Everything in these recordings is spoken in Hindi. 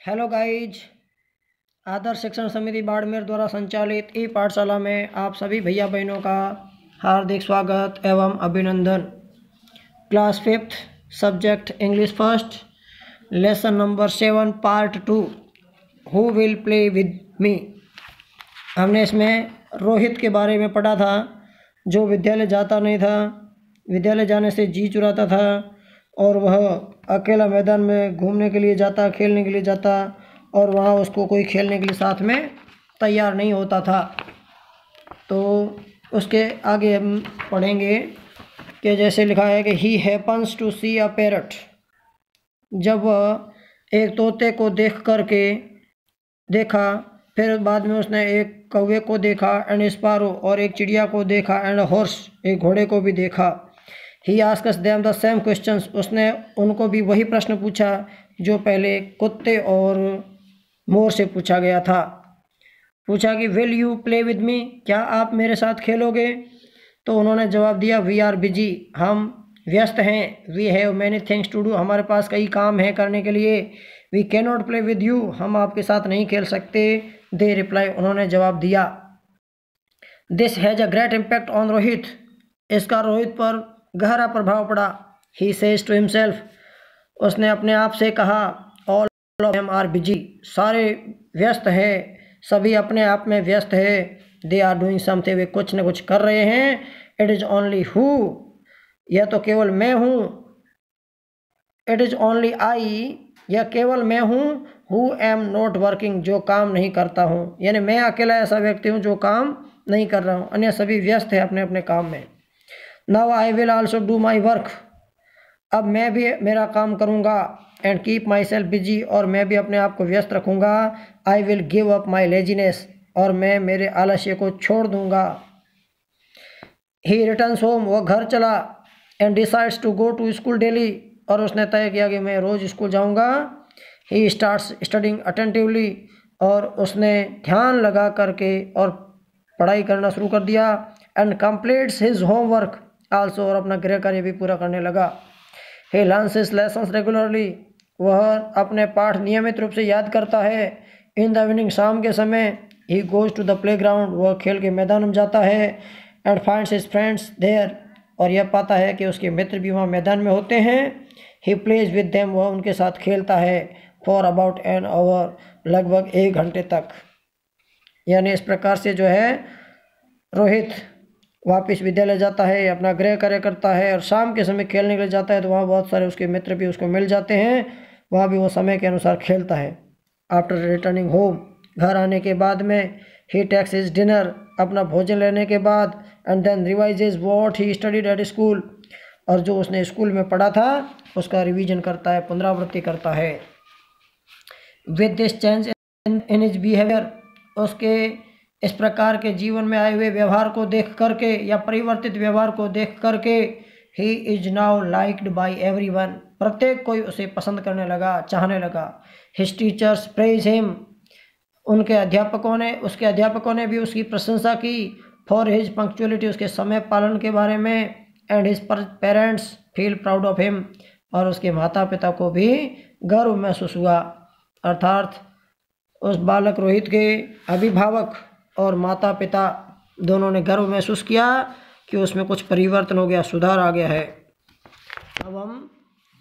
Hello guys. आदर्श शिक्षण समिति बाड़मेर द्वारा संचालित ई पाठशाला में आप सभी भैया बहनों का हार्दिक स्वागत एवं अभिनंदन। Class 5th subject English first, lesson number 7 part 2 who will play with me. हमने इसमें रोहित के बारे में पढ़ा था, जो विद्यालय जाता नहीं था, विद्यालय जाने से जी चुराता था और वह अकेला मैदान में घूमने के लिए जाता, खेलने के लिए जाता और वहाँ उसको कोई खेलने के लिए साथ में तैयार नहीं होता था। तो उसके आगे हम पढ़ेंगे कि जैसे लिखा है कि he happens to see a parrot. जब वह एक तोते को देखा, फिर बाद में उसने एक कौवे को देखा, एंड स्पारो और एक चिड़िया को देखा, एंड हॉर्स एक घोड़े को भी देखा। ही asks them the same questions, उसने उनको भी वही प्रश्न पूछा जो पहले कुत्ते और मोर से पूछा गया था। पूछा कि will you play with me, क्या आप मेरे साथ खेलोगे? तो उन्होंने जवाब दिया वी आर बिजी, हम व्यस्त हैं। We have many things to do, हमारे पास कई काम हैं करने के लिए। We can not play with you, हम आपके साथ नहीं खेल सकते। दे रिप्लाई, उन्होंने जवाब दिया। This has a great impact on Rohit, इसका रोहित पर गहरा प्रभाव पड़ा। ही सेज टू हिमसेल्फ, उसने अपने आप से कहा। All of them are busy, सारे व्यस्त है, सभी अपने आप में व्यस्त है। दे आर डूइंग समथिंग, वे कुछ न कुछ कर रहे हैं। इट इज़ ओनली हु, यह तो केवल मैं हूँ। इट इज़ ओनली आई, यह केवल मैं हूँ। हु एम नॉट वर्किंग, जो काम नहीं करता हूँ। यानी मैं अकेला ऐसा व्यक्ति हूँ जो काम नहीं कर रहा हूँ, अन्य सभी व्यस्त है अपने अपने काम में। Now I will also do my work, अब मैं भी मेरा काम करूँगा। And keep my self busy, और मैं भी अपने आप को व्यस्त रखूँगा। I will give up my laziness, और मैं मेरे आलस्य को छोड़ दूँगा। ही रिटर्न्स होम, वह घर चला। And decides to go to school daily, और उसने तय किया कि मैं रोज़ स्कूल जाऊँगा। ही स्टार्ट्स स्टडिंग अटेंटिवली, और उसने ध्यान लगा करके और पढ़ाई करना शुरू कर दिया। And completes his homework also, और अपना गृह कार्य भी पूरा करने लगा। He learns his lessons regularly, वह अपने पाठ नियमित रूप से याद करता है। इन द इवनिंग, शाम के समय। He goes to the play ground, वह खेल के मैदान में जाता है। And finds his friends there, और यह पाता है कि उसके मित्र भी वहाँ मैदान में होते हैं। ही प्लेज विद देम, वह उनके साथ खेलता है। फॉर अबाउट एन आवर, लगभग 1 घंटे तक। यानी इस प्रकार से जो है रोहित वापस विद्यालय जाता है, अपना गृह कार्य करता है, और शाम के समय खेलने के लिए जाता है। तो वहाँ बहुत सारे उसके मित्र भी उसको मिल जाते हैं, वहाँ भी वो समय के अनुसार खेलता है। आफ्टर रिटर्निंग होम, घर आने के बाद में। ही टेक्स हिज डिनर, अपना भोजन लेने के बाद। And then revises what he studied at school, और जो उसने स्कूल में पढ़ा था उसका रिवीजन करता है, पुनरावृत्ति करता है। With this change in his behaviour, उसके इस प्रकार के जीवन में आए हुए व्यवहार को देख करके, या परिवर्तित व्यवहार को देख करके, he is now liked by everyone, प्रत्येक कोई उसे पसंद करने लगा, चाहने लगा। हिज टीचर्स प्रेज हिम, उसके अध्यापकों ने भी उसकी प्रशंसा की। फॉर हिज पंक्चुअलिटी, उसके समय पालन के बारे में। And his parents feel proud of him, और उसके माता पिता को भी गर्व महसूस हुआ। अर्थात उस बालक रोहित के अभिभावक और माता पिता दोनों ने गर्व महसूस किया कि उसमें कुछ परिवर्तन हो गया, सुधार आ गया है। अब हम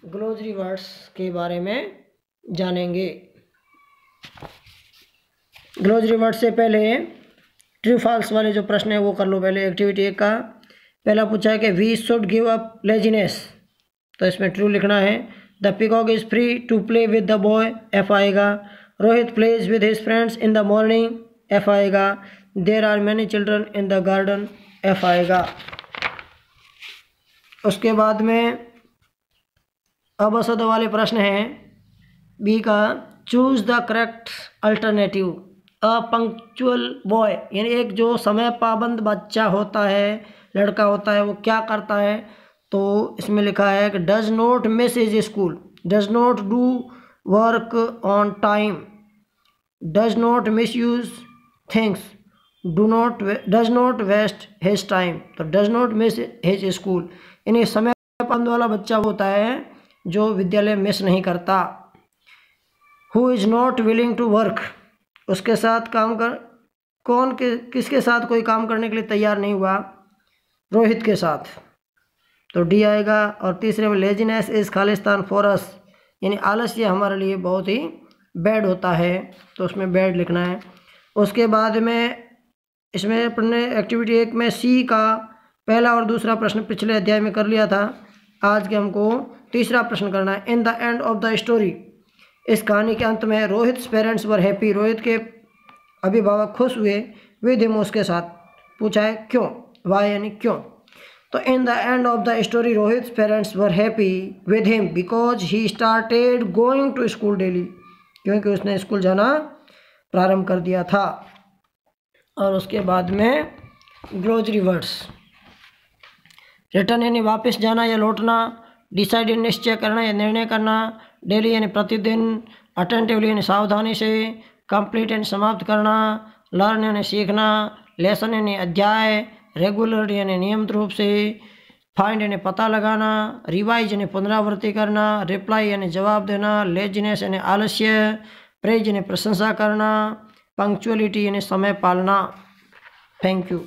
ग्लोसरी वर्ड्स के बारे में जानेंगे। ग्लोसरी वर्ड से पहले ट्रू फॉल्स वाले जो प्रश्न है वो कर लो पहले। एक्टिविटी 1 का पहला पूछा है कि we should give up laziness, तो इसमें ट्रू लिखना है। The peacock is free to play with the boy, F आएगा। Rohit plays with his friends in the morning, F आएगा। There are many children in the garden, F आएगा। उसके बाद में अबसद वाले प्रश्न हैं बी का। Choose the correct alternative. A punctual boy, यानी एक जो समय पाबंद बच्चा होता है, लड़का होता है, वो क्या करता है? तो इसमें लिखा है कि does not miss his school, does not do work on time, does not misuse things, does not waste his time. तो does not miss his school, यानी समय पाबंद वाला बच्चा होता है जो विद्यालय मिस नहीं करता। Who is not willing to work, उसके साथ काम कर, किसके साथ कोई काम करने के लिए तैयार नहीं हुआ? रोहित के साथ, तो डी आएगा। और तीसरे में laziness is Khalistan for us, यानी आलस्य हमारे लिए बहुत ही बैड होता है, तो उसमें बैड लिखना है। उसके बाद में इसमें पढ़ने एक्टिविटी 1 में सी का पहला और दूसरा प्रश्न पिछले अध्याय में कर लिया था। आज के हमको तीसरा प्रश्न करना है। इन the end of the story, इस कहानी के अंत में Rohit parents were happy, Rohit के अभिभावक खुश हुए, विद हिम, उसके साथ। पूछा है क्यों, वाई यानी क्यों। तो in the end of the story Rohit parents were happy with him because he started going to school daily, क्योंकि उसने स्कूल जाना प्रारंभ कर दिया था। और उसके बाद में ग्लोसरी वर्ड्स, रिटर्न यानी वापस जाना या लौटना, डिसाइड यानी निश्चय करना या निर्णय करना, डेली यानी प्रतिदिन, अटेंटिवली यानी सावधानी से, कंप्लीट यानी समाप्त करना, लर्न यानी सीखना, लेसन यानी अध्याय, रेगुलर यानी नियमित रूप से, फाइंड यानी पता लगाना, रिवाइज यानी पुनरावृत्ति करना, रिप्लाई यानी जवाब देना, लेजीनेस यानी आलस्य, प्रेज यानी प्रशंसा करना, पंक्चुअलिटी यानी समय पालना। Thank you.